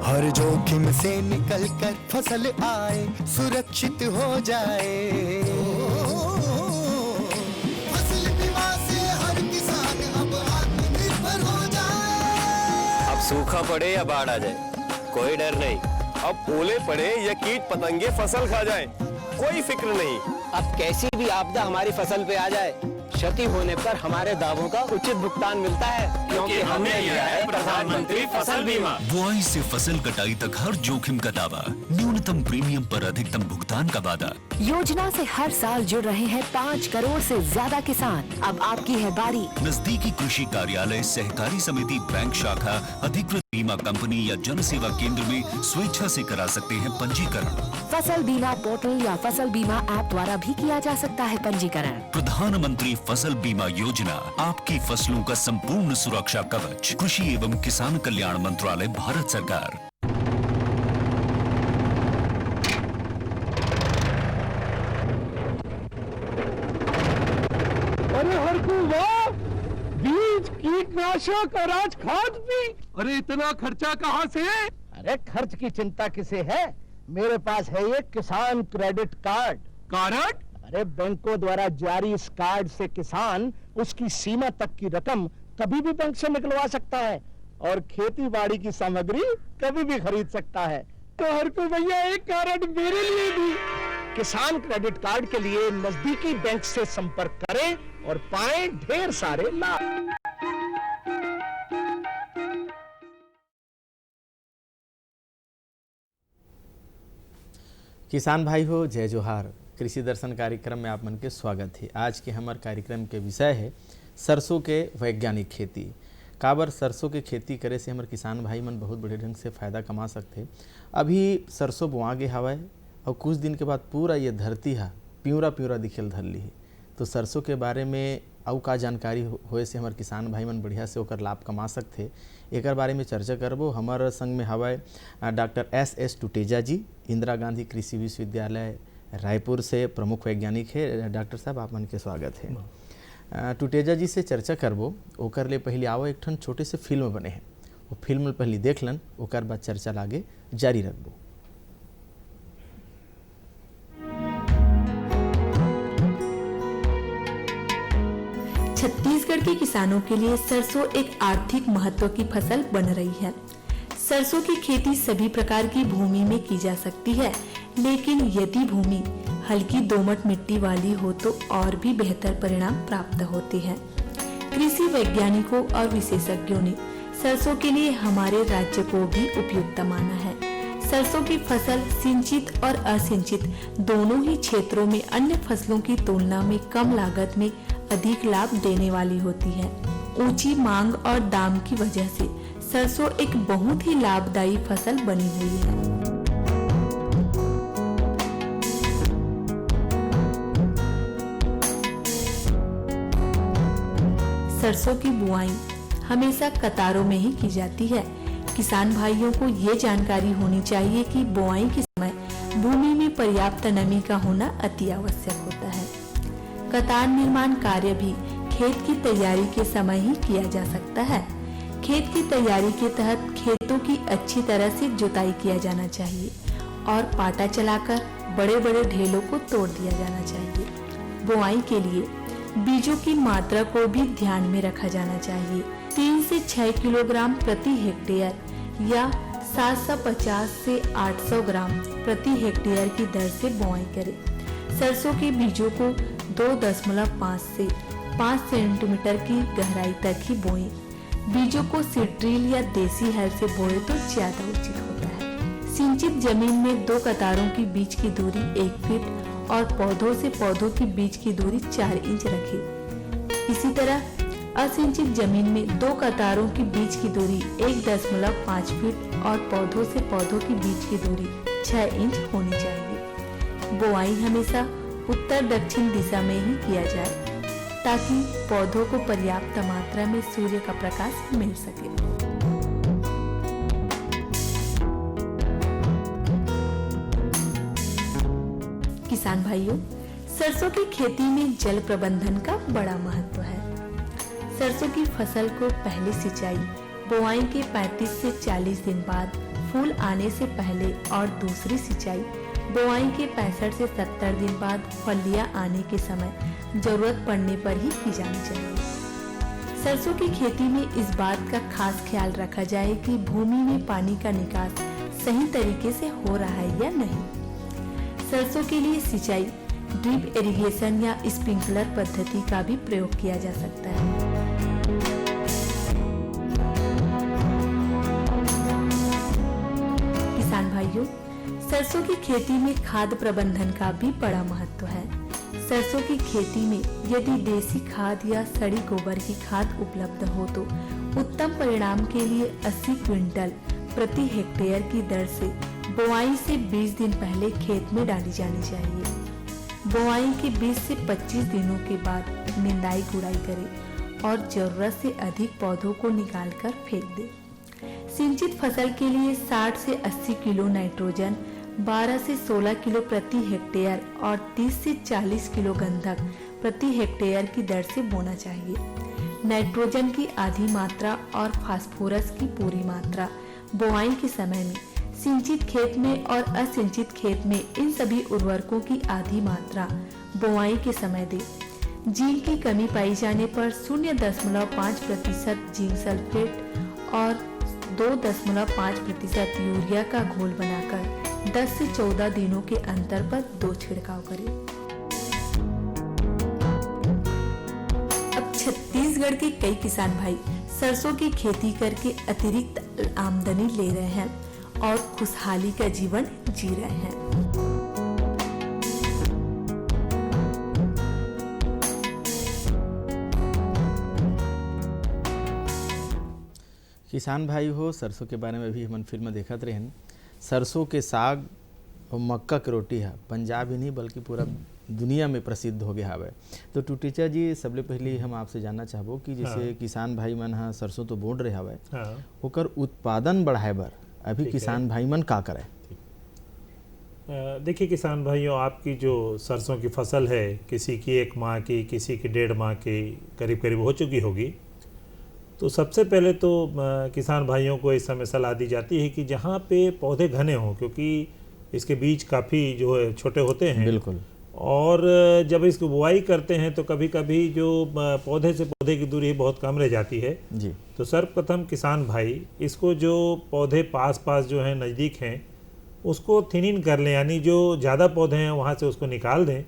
हर जोखिम से निकल कर फसल आए, सुरक्षित हो जाए। फसल बीमा से हर किसान अब आत्मनिर्भर हो जाए। अब सूखा पड़े या बाढ़ आ जाए, कोई डर नहीं। अब ओले पड़े या कीट पतंगे फसल खा जाए, कोई फिक्र नहीं। अब कैसी भी आपदा हमारी फसल पे आ जाए, क्षति होने पर हमारे दावों का उचित भुगतान मिलता है, क्योंकि हमने लिया है प्रधानमंत्री फसल बीमा। बुआई से फसल कटाई तक हर जोखिम का दावा, न्यूनतम प्रीमियम पर अधिकतम भुगतान का वादा। योजना से हर साल जुड़ रहे हैं 5 करोड़ से ज्यादा किसान। अब आपकी है बारी। नजदीकी कृषि कार्यालय, सहकारी समिति, बैंक शाखा, अधिकृत बीमा कंपनी या जन सेवा केंद्र में स्वेच्छा से करा सकते हैं पंजीकरण। फसल बीमा पोर्टल या फसल बीमा ऐप द्वारा भी किया जा सकता है पंजीकरण। प्रधानमंत्री फसल बीमा योजना, आपकी फसलों का संपूर्ण सुरक्षा कवच। कृषि एवं किसान कल्याण मंत्रालय, भारत सरकार। अरे हरकू वाह, बीज, कीटनाशक और आज खाद भी। अरे इतना खर्चा कहाँ से? अरे खर्च की चिंता किसे है, मेरे पास है ये किसान क्रेडिट कार्ड। कार्ड? अरे बैंकों द्वारा जारी इस कार्ड से किसान उसकी सीमा तक की रकम कभी भी बैंक से निकलवा सकता है और खेती बाड़ी की सामग्री कभी भी खरीद सकता है। तो हरकू भैया एक कार्ड मेरे लिए भी। किसान क्रेडिट कार्ड के लिए नजदीकी बैंक से संपर्क करें और पाएं ढेर सारे लाभ। किसान भाई हो, जय जोहार। कृषि दर्शन कार्यक्रम में आप मन के स्वागत है। आज के हमारे कार्यक्रम के विषय है सरसों के वैज्ञानिक खेती। काबर सरसों के खेती करे से हमारे किसान भाई मन बहुत बड़े ढंग से फ़ायदा कमा सकते। अभी सरसों बोआ गे हवाए और कुछ दिन के बाद पूरा ये धरती है प्यूरा प्यूरा दिखेल धर ली। तो सरसों के बारे में और का जानकारी होए से हमारे किसान भाई मन बढ़िया से होकर लाभ कमा सकते, एक बारे में चर्चा करबो। हमारे संग में हवाए डॉक्टर एस टुटेजा जी, इंदिरा गांधी कृषि विश्वविद्यालय रायपुर से प्रमुख वैज्ञानिक है। डॉक्टर साहब आप मन के स्वागत है। टुटेजा जी से चर्चा करबो। ओकर ले पहले आओ एक ठन छोटे से फिल्म बने हैं, वो फिल्म पहले देख लन, ओकर बाद चर्चा लागे जारी रखबो। छत्तीसगढ़ के किसानों के लिए सरसों एक आर्थिक महत्व की फसल बन रही है। सरसों की खेती सभी प्रकार की भूमि में की जा सकती है, लेकिन यदि भूमि हल्की दोमट मिट्टी वाली हो तो और भी बेहतर परिणाम प्राप्त होते हैं। कृषि वैज्ञानिकों और विशेषज्ञों ने सरसों के लिए हमारे राज्य को भी उपयुक्त माना है। सरसों की फसल सिंचित और असिंचित दोनों ही क्षेत्रों में अन्य फसलों की तुलना में कम लागत में अधिक लाभ देने वाली होती है। ऊंची मांग और दाम की वजह से सरसों एक बहुत ही लाभदायी फसल बनी हुई है। सरसों की बुआई हमेशा कतारों में ही की जाती है। किसान भाइयों को ये जानकारी होनी चाहिए कि बुआई के समय भूमि में पर्याप्त नमी का होना अति आवश्यक होता है। कतार निर्माण कार्य भी खेत की तैयारी के समय ही किया जा सकता है। खेत की तैयारी के तहत खेतों की अच्छी तरह से जुताई किया जाना चाहिए और पाटा चलाकर बड़े बड़े ढेलों को तोड़ दिया जाना चाहिए। बुआई के लिए बीजों की मात्रा को भी ध्यान में रखा जाना चाहिए। 3 से 6 किलोग्राम प्रति हेक्टेयर या 750 से 800 ग्राम प्रति हेक्टेयर की दर से बुआई करें। सरसों के बीजों को 2.5 से 5 सेंटीमीटर की गहराई तक ही बोएं। बीजों को सीड्रिल या देसी हल से बोए तो ज्यादा उचित होता है। सिंचित जमीन में 2 कतारों की बीच की दूरी 1 फीट और पौधों से पौधों की बीच की दूरी 4 इंच रखें। इसी तरह असिंचित जमीन में 2 कतारों की बीच की दूरी 1.5 फीट और पौधों से पौधों की बीच की दूरी 6 इंच होनी चाहिए। बुआई हमेशा उत्तर दक्षिण दिशा में ही किया जाए ताकि पौधों को पर्याप्त मात्रा में सूर्य का प्रकाश मिल सके। किसान भाइयों, सरसों की खेती में जल प्रबंधन का बड़ा महत्व है। सरसों की फसल को पहले सिंचाई बुआई के 35 से 40 दिन बाद फूल आने से पहले और दूसरी सिंचाई बुआई के 65 से 70 दिन बाद फलियां आने के समय जरूरत पड़ने पर ही की जानी चाहिए। सरसों की खेती में इस बात का खास ख्याल रखा जाए कि भूमि में पानी का निकास सही तरीके से हो रहा है या नहीं। सरसों के लिए सिंचाई ड्रिप इरिगेशन या स्प्रिंकलर पद्धति का भी प्रयोग किया जा सकता है। किसान भाइयों, सरसों की खेती में खाद प्रबंधन का भी बड़ा महत्व है। सरसों की खेती में यदि देसी खाद या सड़ी गोबर की खाद उपलब्ध हो तो उत्तम परिणाम के लिए 80 क्विंटल प्रति हेक्टेयर की दर से बुआई से 20 दिन पहले खेत में डाली जानी चाहिए। बुआई के 20 से 25 दिनों के बाद निंदाई गुड़ाई करें और जरूरत से अधिक पौधों को निकालकर फेंक दें। सिंचित फसल के लिए 60 से 80 किलो नाइट्रोजन, 12 से 16 किलो प्रति हेक्टेयर और 30 से 40 किलो गंधक प्रति हेक्टेयर की दर से बोना चाहिए। नाइट्रोजन की आधी मात्रा और फास्फोरस की पूरी मात्रा बुआई के समय में, सिंचित खेत में और असिंचित खेत में इन सभी उर्वरकों की आधी मात्रा बुआई के समय दें। जिंक की कमी पाई जाने पर 0.5% जिंक सल्फेट और 2.5% यूरिया का घोल बनाकर 10 से 14 दिनों के अंतर पर 2 छिड़काव करें। अब छत्तीसगढ़ के कई किसान भाई सरसों की खेती करके अतिरिक्त आमदनी ले रहे हैं और खुशहाली का जीवन जी रहे हैं। किसान भाई हो, सरसों के बारे में भी हम फिल्म देखत रहे। सरसों के साग और मक्का की रोटी है पंजाब ही नहीं बल्कि पूरा दुनिया में प्रसिद्ध हो गया है। तो टूटीचा जी, सबले पहले हम आपसे जानना चाहबो कि जैसे किसान भाई मन हाँ सरसों तो बोड़ रहे हवे, ओकर उत्पादन बढ़ाए बर अभी किसान भाई मन का करे? देखिए किसान भाइयों, आपकी जो सरसों की फसल है, किसी की 1 माह की, किसी की 1.5 माह की करीब करीब हो चुकी होगी। तो सबसे पहले तो किसान भाइयों को इस समय सलाह दी जाती है कि जहाँ पे पौधे घने हों, क्योंकि इसके बीज काफ़ी जो है छोटे होते हैं। बिल्कुल। और जब इसकी बुआई करते हैं तो कभी कभी जो पौधे से पौधे की दूरी बहुत कम रह जाती है जी। तो सर्वप्रथम किसान भाई इसको जो पौधे पास पास जो हैं नज़दीक हैं उसको थिनिंग कर लें, यानी जो ज़्यादा पौधे हैं वहाँ से उसको निकाल दें।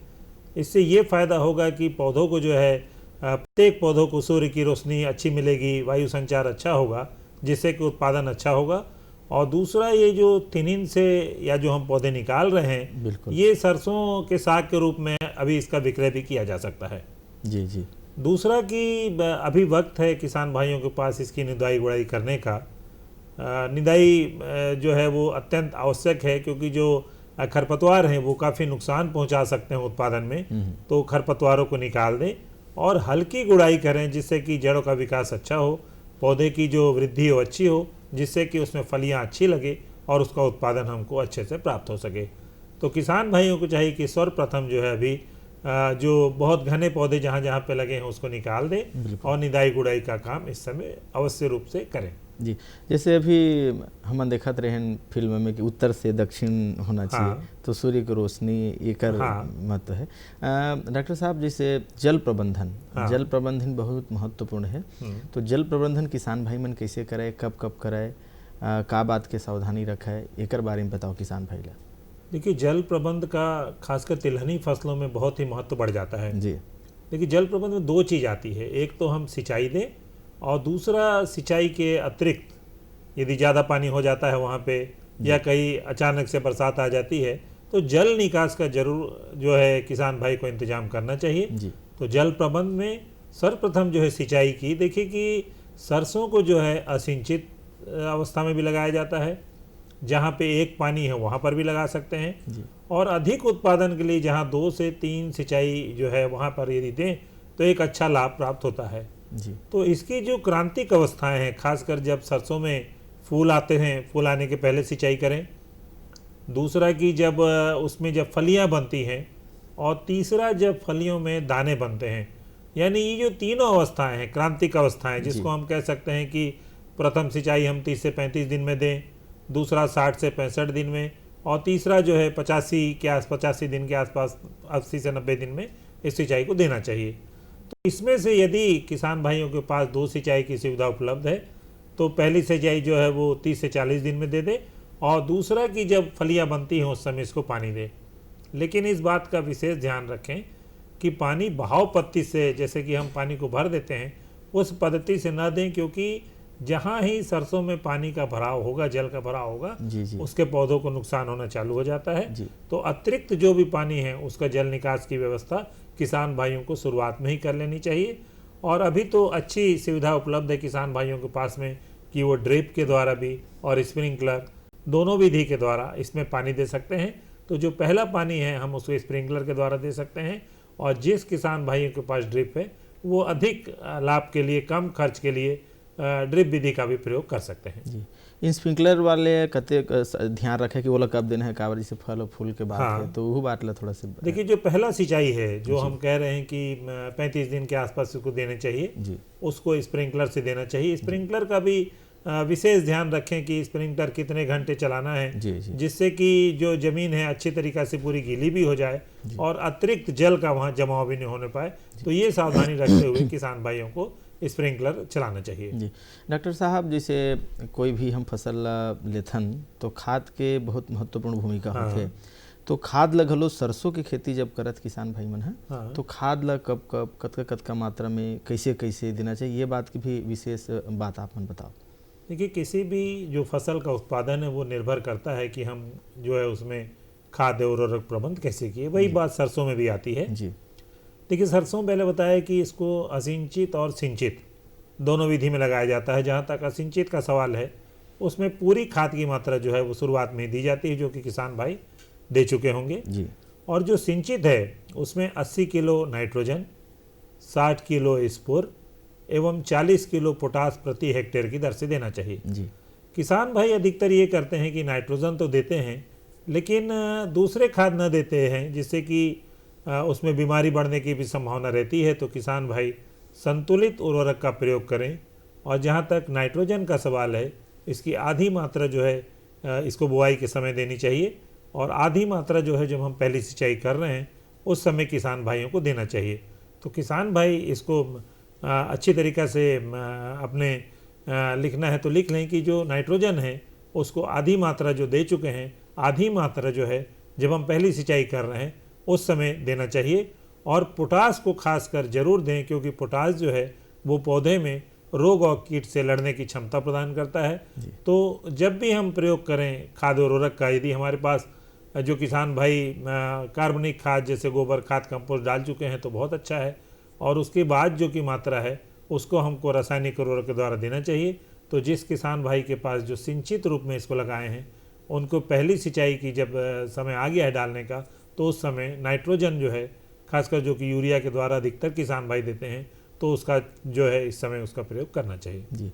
इससे ये फ़ायदा होगा कि पौधों को जो है प्रत्येक पौधों को सूर्य की रोशनी अच्छी मिलेगी, वायु संचार अच्छा होगा, जिससे कि उत्पादन अच्छा होगा। और दूसरा, ये जो थिनिंग से या जो हम पौधे निकाल रहे हैं, ये सरसों के साग के रूप में अभी इसका विक्रय भी किया जा सकता है। जी जी। दूसरा कि अभी वक्त है किसान भाइयों के पास इसकी निदाई गुड़ाई करने का। निदाई जो है वो अत्यंत आवश्यक है, क्योंकि जो खरपतवार हैं वो काफ़ी नुकसान पहुंचा सकते हैं उत्पादन में। तो खरपतवारों को निकाल दें और हल्की गुड़ाई करें, जिससे कि जड़ों का विकास अच्छा हो, पौधे की जो वृद्धि हो अच्छी हो, जिससे कि उसमें फलियां अच्छी लगे और उसका उत्पादन हमको अच्छे से प्राप्त हो सके। तो किसान भाइयों को चाहिए कि सर्वप्रथम जो है अभी जो बहुत घने पौधे जहाँ जहाँ पे लगे हैं उसको निकाल दें और निदाई गुड़ाई का काम इस समय अवश्य रूप से करें। जी, जैसे अभी हम देखत रहे फिल्म में कि उत्तर से दक्षिण होना चाहिए। तो सूर्य की रोशनी एकर महत्व है। डॉक्टर साहब, जैसे जल प्रबंधन बहुत महत्वपूर्ण है। तो जल प्रबंधन किसान भाई मन कैसे करे, कब कब करे, का बात के सावधानी रखे, एकर बारे में बताओ किसान भाई ला। देखिए, जल प्रबंध का खासकर तिलहनी फसलों में बहुत ही महत्व बढ़ जाता है जी। देखिए, जल प्रबंध में 2 चीज़ आती है, एक तो हम सिंचाई दें और दूसरा सिंचाई के अतिरिक्त यदि ज़्यादा पानी हो जाता है वहाँ पे या कहीं अचानक से बरसात आ जाती है तो जल निकास का जरूर जो है किसान भाई को इंतजाम करना चाहिए जी। तो जल प्रबंध में सर्वप्रथम जो है सिंचाई की, देखिए कि सरसों को जो है असिंचित अवस्था में भी लगाया जाता है, जहाँ पे एक पानी है वहाँ पर भी लगा सकते हैं जी। और अधिक उत्पादन के लिए जहाँ 2 से 3 सिंचाई जो है वहाँ पर यदि दें तो एक अच्छा लाभ प्राप्त होता है जी। तो इसकी जो क्रांतिक अवस्थाएं हैं, खासकर जब सरसों में फूल आते हैं, फूल आने के पहले सिंचाई करें। दूसरा कि जब उसमें जब फलियां बनती हैं और तीसरा जब फलियों में दाने बनते हैं, यानी ये जो तीनों अवस्थाएं हैं क्रांतिक अवस्थाएं, जिसको हम कह सकते हैं कि प्रथम सिंचाई हम 30 से 35 दिन में दें, दूसरा 60 से 65 दिन में, और तीसरा जो है 85 दिन के आसपास 80 से 90 दिन में इस सिंचाई को देना चाहिए। तो इसमें से यदि किसान भाइयों के पास 2 सिंचाई की सुविधा उपलब्ध है तो पहली सिंचाई जो है वो 30 से 40 दिन में दे दे, और दूसरा कि जब फलियाँ बनती हों उस समय इसको पानी दे। लेकिन इस बात का विशेष ध्यान रखें कि पानी बहाव पद्धति से, जैसे कि हम पानी को भर देते हैं, उस पद्धति से न दें, क्योंकि जहाँ ही सरसों में पानी का भराव होगा, जल का भराव होगा, उसके पौधों को नुकसान होना चालू हो जाता है। तो अतिरिक्त जो भी पानी है उसका जल निकास की व्यवस्था किसान भाइयों को शुरुआत में ही कर लेनी चाहिए। और अभी तो अच्छी सुविधा उपलब्ध है किसान भाइयों के पास में कि वो ड्रिप के द्वारा भी और स्प्रिंकलर दोनों विधि के द्वारा इसमें पानी दे सकते हैं। तो जो पहला पानी है हम उसको स्प्रिंकलर के द्वारा दे सकते हैं, और जिस किसान भाइयों के पास ड्रिप है वो अधिक लाभ के लिए, कम खर्च के लिए ड्रिप विधि का भी प्रयोग कर सकते हैं। जी, इन स्प्रिंकलर वाले कते ध्यान रखें कि वो कब देना है, कावरी से फल और फूल के बाद है, तो वो बात ला थोड़ा सा। देखिए, जो पहला सिंचाई है जो हम कह रहे हैं कि 35 दिन के आसपास उसको देने चाहिए, उसको स्प्रिंकलर से देना चाहिए। स्प्रिंकलर का भी विशेष ध्यान रखें कि स्प्रिंकलर कितने घंटे चलाना है, जिससे कि जो जमीन है अच्छी तरीक़ा से पूरी गीली भी हो जाए और अतिरिक्त जल का वहाँ जमाव भी नहीं होने पाए। तो ये सावधानी रखते हुए किसान भाइयों को स्प्रिंकलर चलाना चाहिए। जी डॉक्टर साहब, जैसे कोई भी हम फसल लेथन तो खाद के बहुत महत्वपूर्ण भूमिका होती है। तो खाद लगलो सरसों की खेती जब करत किसान भाई मन है, तो खाद ला कब कब कतका मात्रा में कैसे कैसे देना चाहिए, ये बात की भी विशेष बात आप मन बताओ। देखिए, किसी भी जो फसल का उत्पादन है वो निर्भर करता है कि हम जो है उसमें खाद और उर्वरक प्रबंध कैसे किए। वही बात सरसों में भी आती है। जी, देखिए, सरसों पहले बताया कि इसको असिंचित और सिंचित दोनों विधि में लगाया जाता है। जहाँ तक असिंचित का सवाल है उसमें पूरी खाद की मात्रा जो है वो शुरुआत में दी जाती है, जो कि किसान भाई दे चुके होंगे। जी। और जो सिंचित है उसमें 80 किलो नाइट्रोजन, 60 किलो स्पोर एवं 40 किलो पोटास प्रति हेक्टेयर की दर से देना चाहिए। जी। किसान भाई अधिकतर ये करते हैं कि नाइट्रोजन तो देते हैं लेकिन दूसरे खाद न देते हैं, जिससे कि उसमें बीमारी बढ़ने की भी संभावना रहती है। तो किसान भाई संतुलित उर्वरक का प्रयोग करें। और जहाँ तक नाइट्रोजन का सवाल है, इसकी आधी मात्रा जो है इसको बुआई के समय देनी चाहिए, और आधी मात्रा जो है जब हम पहली सिंचाई कर रहे हैं उस समय किसान भाइयों को देना चाहिए। तो किसान भाई इसको अच्छी तरीक़ा से अपने लिखना है तो लिख लें कि जो नाइट्रोजन है उसको आधी मात्रा जो दे चुके हैं, आधी मात्रा जो है जब हम पहली सिंचाई कर रहे हैं उस समय देना चाहिए। और पोटास को खासकर जरूर दें, क्योंकि पोटास जो है वो पौधे में रोग और कीट से लड़ने की क्षमता प्रदान करता है। तो जब भी हम प्रयोग करें खाद और उर्वरक का, यदि हमारे पास जो किसान भाई कार्बनिक खाद जैसे गोबर खाद, कंपोस्ट डाल चुके हैं तो बहुत अच्छा है, और उसके बाद जो की मात्रा है उसको हमको रासायनिक उर्वरक के द्वारा देना चाहिए। तो जिस किसान भाई के पास जो सिंचित रूप में इसको लगाए हैं उनको पहली सिंचाई की जब समय आ गया है डालने का, तो उस समय नाइट्रोजन जो है खासकर जो कि यूरिया के द्वारा अधिकतर किसान भाई देते हैं, तो उसका जो है इस समय उसका प्रयोग करना चाहिए। जी,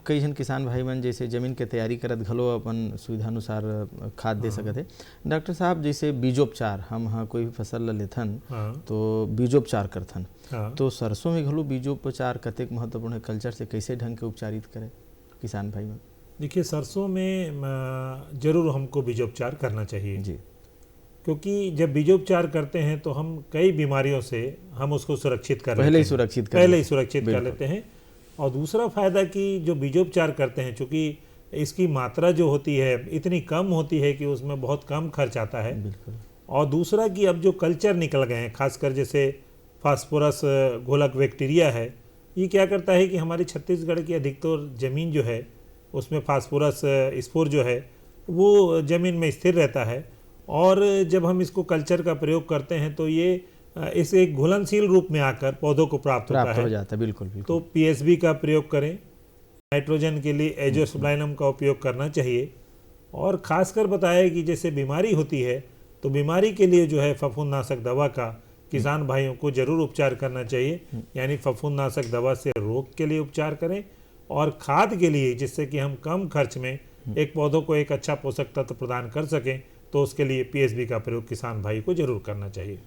कई जन किसान भाई मन जैसे जमीन के तैयारी करत घलो अपन सुविधा अनुसार खाद दे सकते हैं। डॉक्टर साहब, जैसे बीजोपचार हम कोई भी फसल लेथन तो बीजोपचार करथन, तो सरसों में घलो बीजोपचार कतेक महत्वपूर्ण है, कल्चर से कैसे ढंग के उपचारित करें किसान भाई मन? देखिए, सरसों में जरूर हमको बीजोपचार करना चाहिए जी, क्योंकि जब बीजोपचार करते हैं तो हम कई बीमारियों से हम उसको सुरक्षित कर पहले ही सुरक्षित कर लेते हैं। और दूसरा फायदा कि जो बीजोपचार करते हैं, चूँकि इसकी मात्रा जो होती है इतनी कम होती है कि उसमें बहुत कम खर्च आता है। और दूसरा कि अब जो कल्चर निकल गए हैं, खासकर जैसे फास्फोरस घोलक बैक्टीरिया है, ये क्या करता है कि हमारी छत्तीसगढ़ की अधिकतर ज़मीन जो है उसमें फास्फोरस स्पोर जो है वो ज़मीन में स्थिर रहता है। और जब हम इसको कल्चर का प्रयोग करते हैं तो ये इस एक घुलनशील रूप में आकर पौधों को प्राप्त हो जाता है। बिल्कुल। तो पीएसबी का प्रयोग करें, नाइट्रोजन के लिए एजोस्पाइनम का उपयोग करना चाहिए। और ख़ासकर बताया कि जैसे बीमारी होती है तो बीमारी के लिए जो है फफूंदनाशक दवा का किसान भाइयों को जरूर उपचार करना चाहिए। यानी फफूंदनाशक दवा से रोग के लिए उपचार करें, और खाद के लिए जिससे कि हम कम खर्च में एक पौधों को एक अच्छा पोषक तत्व प्रदान कर सकें, तो उसके लिए पीएसबी का प्रयोग किसान भाई को जरूर करना चाहिए।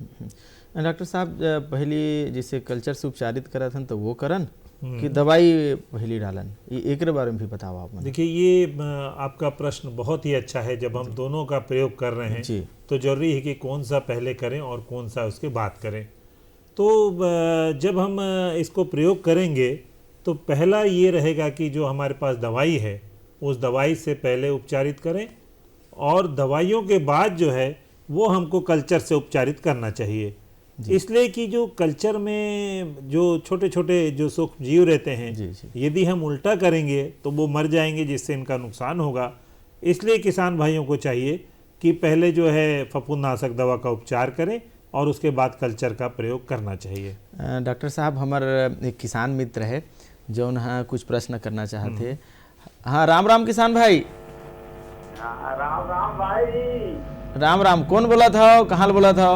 डॉक्टर साहब, पहले जिसे कल्चर से उपचारित करा था तो वो करन, कि दवाई पहली डालन, ये एक बारे में भी बताओ आप मुझे। देखिए ये आपका प्रश्न बहुत ही अच्छा है। जब हम दोनों का प्रयोग कर रहे हैं जी। तो जरूरी है कि कौन सा पहले करें और कौन सा उसके बाद करें। तो जब हम इसको प्रयोग करेंगे तो पहला ये रहेगा कि जो हमारे पास दवाई है उस दवाई से पहले उपचारित करें, और दवाइयों के बाद जो है वो हमको कल्चर से उपचारित करना चाहिए। इसलिए कि जो कल्चर में जो छोटे छोटे जो सूक्ष्म जीव रहते हैं, यदि हम उल्टा करेंगे तो वो मर जाएंगे, जिससे इनका नुकसान होगा। इसलिए किसान भाइयों को चाहिए कि पहले जो है फफूंदनाशक दवा का उपचार करें और उसके बाद कल्चर का प्रयोग करना चाहिए। डॉक्टर साहब, हमारे एक किसान मित्र है जो ना कुछ प्रश्न करना चाहते। हाँ, राम राम किसान भाई। राम राम भाई। राम राम, कौन बोला था, कहाँ बोला था?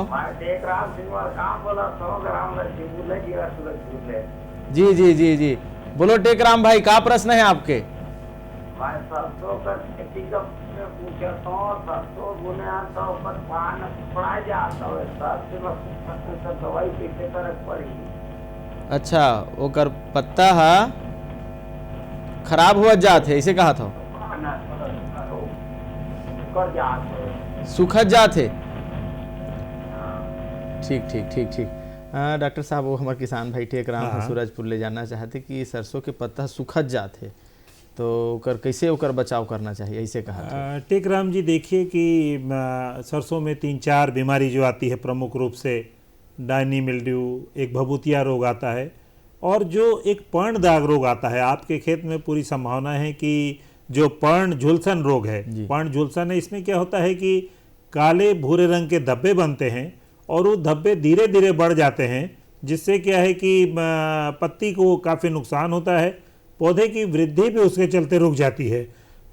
जी जी जी जी, बोलो टेकराम भाई, क्या प्रश्न है आपके? भाई सरसों का खेती का पूछा तो सरसों बुने आता ऊपर पान पड़ा जाता है, सरसों दवाई कैसे करक पड़ी? अच्छा, ओकर पत्ता है खराब हुआ जात है, इसे कहा था? सुखद जात है। ठीक ठीक ठीक ठीक। डॉक्टर साहब, वो हमारे किसान भाई टेकराम सूरजपुर ले जाना चाहते कि सरसों के पत्ता सुखद जात है, तो ओकर कैसे ओकर बचाव करना चाहिए, ऐसे कहा। टेकराम जी, देखिए कि सरसों में 3-4 बीमारी जो आती है, प्रमुख रूप से डायनी मिल्ड्यू, एक भभूतिया रोग आता है, और जो एक पर्ण दाग रोग आता है। आपके खेत में पूरी संभावना है कि जो पर्ण झुलसन रोग है, पर्ण झुलसन है, इसमें क्या होता है कि काले भूरे रंग के धब्बे बनते हैं और वो धब्बे धीरे धीरे बढ़ जाते हैं, जिससे क्या है कि पत्ती को काफ़ी नुकसान होता है, पौधे की वृद्धि भी उसके चलते रुक जाती है।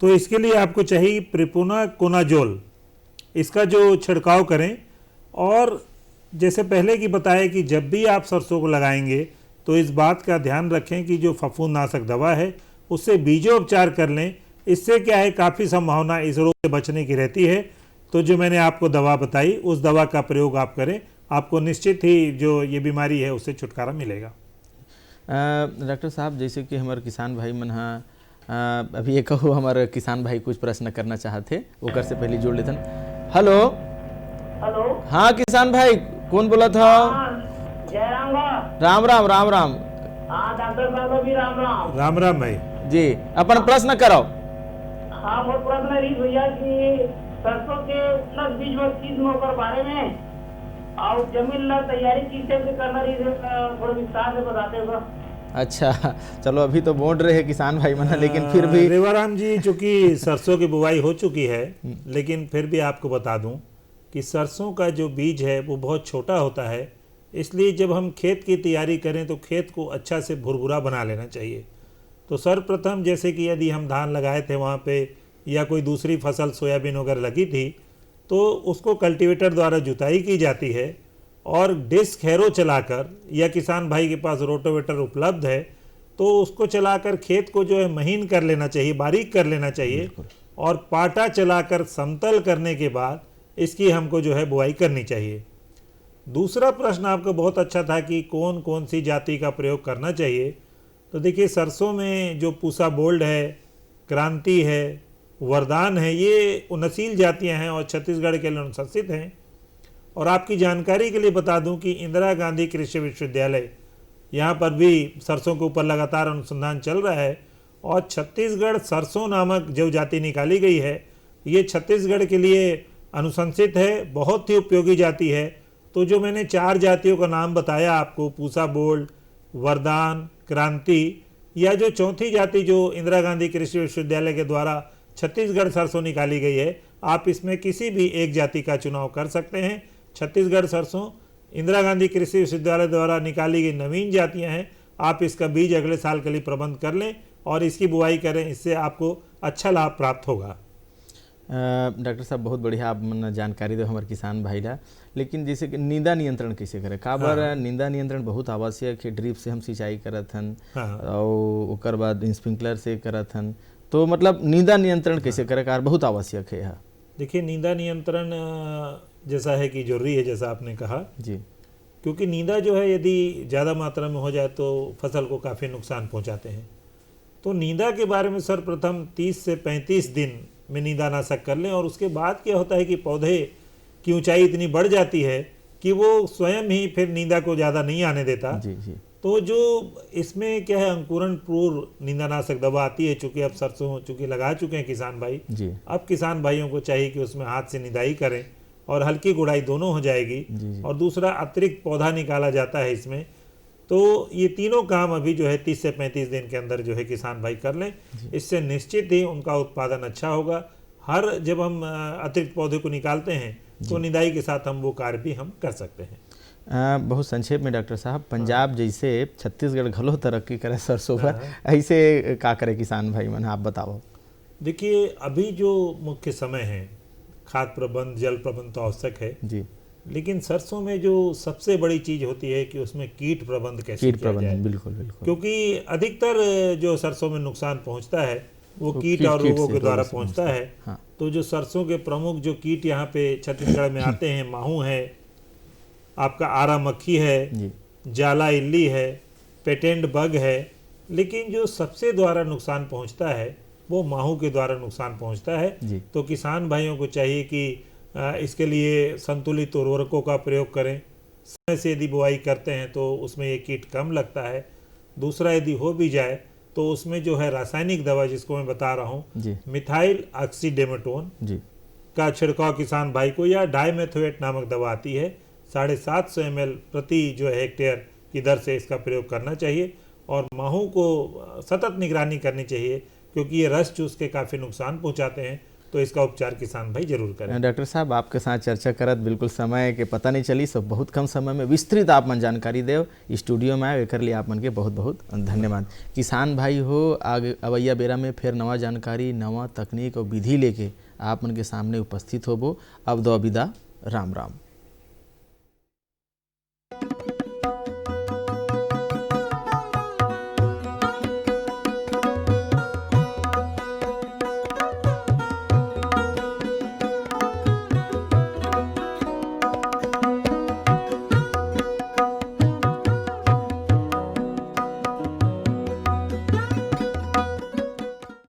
तो इसके लिए आपको चाहिए प्रोपिकोनाजोल, इसका जो छिड़काव करें। और जैसे पहले की बताया कि जब भी आप सरसों को लगाएंगे तो इस बात का ध्यान रखें कि जो फफूंदनाशक दवा है उससे बीजोपचार कर लें। इससे क्या है, काफ़ी संभावना इस रोग से बचने की रहती है। तो जो मैंने आपको दवा बताई उस दवा का प्रयोग आप करें, आपको निश्चित ही जो ये बीमारी है उससे छुटकारा मिलेगा। डॉक्टर साहब, जैसे कि हमारे किसान भाई मन अभी एक हमारे किसान भाई कुछ प्रश्न करना चाहते, ओकर से पहले जोड़ लेते। Hello hello. हाँ किसान भाई, कौन बोला था? जयराम। राम राम राम राम। हाँ डॉक्टर साहब भी राम राम। राम राम भाई जी, अपन प्रश्न करो। हाँ, वो प्रश्न रही भैया कि सरसों के उन्नत बीज व किस्मों के बारे में और जमीन ला तैयारी कैसे करना रही, थोड़ा विस्तार से बताते हो। अच्छा, चलो अभी तो बोल रहे हैं किसान भाई मना, लेकिन फिर भी रेवाराम जी, चूंकि सरसों की बुवाई हो चुकी है, लेकिन फिर भी आपको बता दूं कि सरसों का जो बीज है वो बहुत छोटा होता है। इसलिए जब हम खेत की तैयारी करें तो खेत को अच्छा से भुरभुरा बना लेना चाहिए। तो सर्वप्रथम जैसे कि यदि हम धान लगाए थे वहाँ पे या कोई दूसरी फसल सोयाबीन वगैरह लगी थी, तो उसको कल्टीवेटर द्वारा जुताई की जाती है और डिस्क हैरो चलाकर, या किसान भाई के पास रोटोवेटर उपलब्ध है तो उसको चलाकर खेत को जो है महीन कर लेना चाहिए, बारीक कर लेना चाहिए, और पाटा चलाकर समतल करने के बाद इसकी हमको जो है बुआई करनी चाहिए। दूसरा प्रश्न आपका बहुत अच्छा था कि कौन कौन सी जाति का प्रयोग करना चाहिए। तो देखिए, सरसों में जो पूसा बोल्ड है, क्रांति है, वरदान है, ये नसील जातियां हैं और छत्तीसगढ़ के लिए अनुशंसित हैं। और आपकी जानकारी के लिए बता दूं कि इंदिरा गांधी कृषि विश्वविद्यालय, यहाँ पर भी सरसों के ऊपर लगातार अनुसंधान चल रहा है, और छत्तीसगढ़ सरसों नामक जो जाति निकाली गई है ये छत्तीसगढ़ के लिए अनुशंसित है, बहुत ही उपयोगी जाति है। तो जो मैंने 4 जातियों का नाम बताया आपको, पूसा बोल्ड, वरदान, क्रांति, या जो चौथी जाति जो इंदिरा गांधी कृषि विश्वविद्यालय के द्वारा छत्तीसगढ़ सरसों निकाली गई है, आप इसमें किसी भी एक जाति का चुनाव कर सकते हैं। छत्तीसगढ़ सरसों इंदिरा गांधी कृषि विश्वविद्यालय द्वारा निकाली गई नवीन जातियां हैं। आप इसका बीज अगले साल के लिए प्रबंध कर लें और इसकी बुआई करें, इससे आपको अच्छा लाभ प्राप्त होगा। डॉक्टर साहब, बहुत बढ़िया आप मन जानकारी दो हमारे किसान भाई ला। लेकिन जैसे कि निंदा नियंत्रण कैसे करें, काबर निंदा नियंत्रण बहुत आवश्यक है। ड्रिप से हम सिंचाई करत हन और ओकर बाद स्प्रिंकलर से करत हन, तो मतलब निंदा नियंत्रण कैसे करें, कार बहुत आवश्यक है। देखिए, निंदा नियंत्रण जैसा है कि जरूरी है, जैसा आपने कहा जी। क्योंकि नींदा जो है यदि ज़्यादा मात्रा में हो जाए तो फसल को काफ़ी नुकसान पहुंचाते हैं। तो नींदा के बारे में सर्वप्रथम 30 से 35 दिन में नींदानाशक कर लें, और उसके बाद क्या होता है कि पौधे की ऊंचाई इतनी बढ़ जाती है कि वो स्वयं ही फिर नींदा को ज़्यादा नहीं आने देता। जी जी। तो जो इसमें क्या है, अंकुरण पूर्व नींदानाशक दवा आती है। चूंकि अब सरसों चूंकि लगा चुके हैं किसान भाई जी। अब किसान भाइयों को चाहिए कि उसमें हाथ से निदाई करें और हल्की गुड़ाई दोनों हो जाएगी। जी। और दूसरा अतिरिक्त पौधा निकाला जाता है इसमें। तो ये तीनों काम अभी जो है 30 से 35 दिन के अंदर जो है किसान भाई कर लें, इससे निश्चित ही उनका उत्पादन अच्छा होगा। हर जब हम अतिरिक्त पौधे को निकालते हैं तो निदाई के साथ हम वो कार्य भी हम कर सकते हैं। बहुत संक्षेप में डॉक्टर साहब, पंजाब जैसे छत्तीसगढ़ घलो तरक्की करे सरसों पर, ऐसे का करे किसान भाई मन, आप बताओ। देखिए अभी जो मुख्य समय है, खाद प्रबंध जल प्रबंध तो आवश्यक है जी, लेकिन सरसों में जो सबसे बड़ी चीज होती है कि उसमें कीट प्रबंध कैसे किया जाए। बिल्कुल बिल्कुल, क्योंकि अधिकतर जो सरसों में नुकसान पहुंचता है वो कीट और रोगों के द्वारा पहुंचता है। हाँ। तो जो सरसों के प्रमुख जो कीट यहाँ पे छत्तीसगढ़ में आते हैं, माहू है, आपका आरा मक्खी है, जाला इल्ली है, पेटेंट बग है, लेकिन जो सबसे द्वारा नुकसान पहुंचता है वो माहू के द्वारा नुकसान पहुंचता है। तो किसान भाइयों को चाहिए कि इसके लिए संतुलित उर्वरकों का प्रयोग करें। समय से यदि बुआई करते हैं तो उसमें ये कीट कम लगता है। दूसरा, यदि हो भी जाए तो उसमें जो है रासायनिक दवा जिसको मैं बता रहा हूँ, मिथाइल ऑक्सीडेमेटोन का छिड़काव किसान भाई को, या डाइमेथोएट नामक दवा आती है, 750 ml प्रति जो है हेक्टेयर की दर से इसका प्रयोग करना चाहिए। और माहू को सतत निगरानी करनी चाहिए क्योंकि ये रस चूस के काफ़ी नुकसान पहुंचाते हैं। तो इसका उपचार किसान भाई जरूर करें। डॉक्टर साहब, आपके साथ चर्चा करत बिल्कुल समय के पता नहीं चली, सब बहुत कम समय में विस्तृत आप मन जानकारी देव स्टूडियो में आए, एक लिए आप मन के बहुत बहुत धन्यवाद। किसान भाई हो, आगे अवैया बेरा में फिर नवा जानकारी, नवा तकनीक और विधि लेके आप मन के सामने उपस्थित होबो। अब दो विदा, राम राम।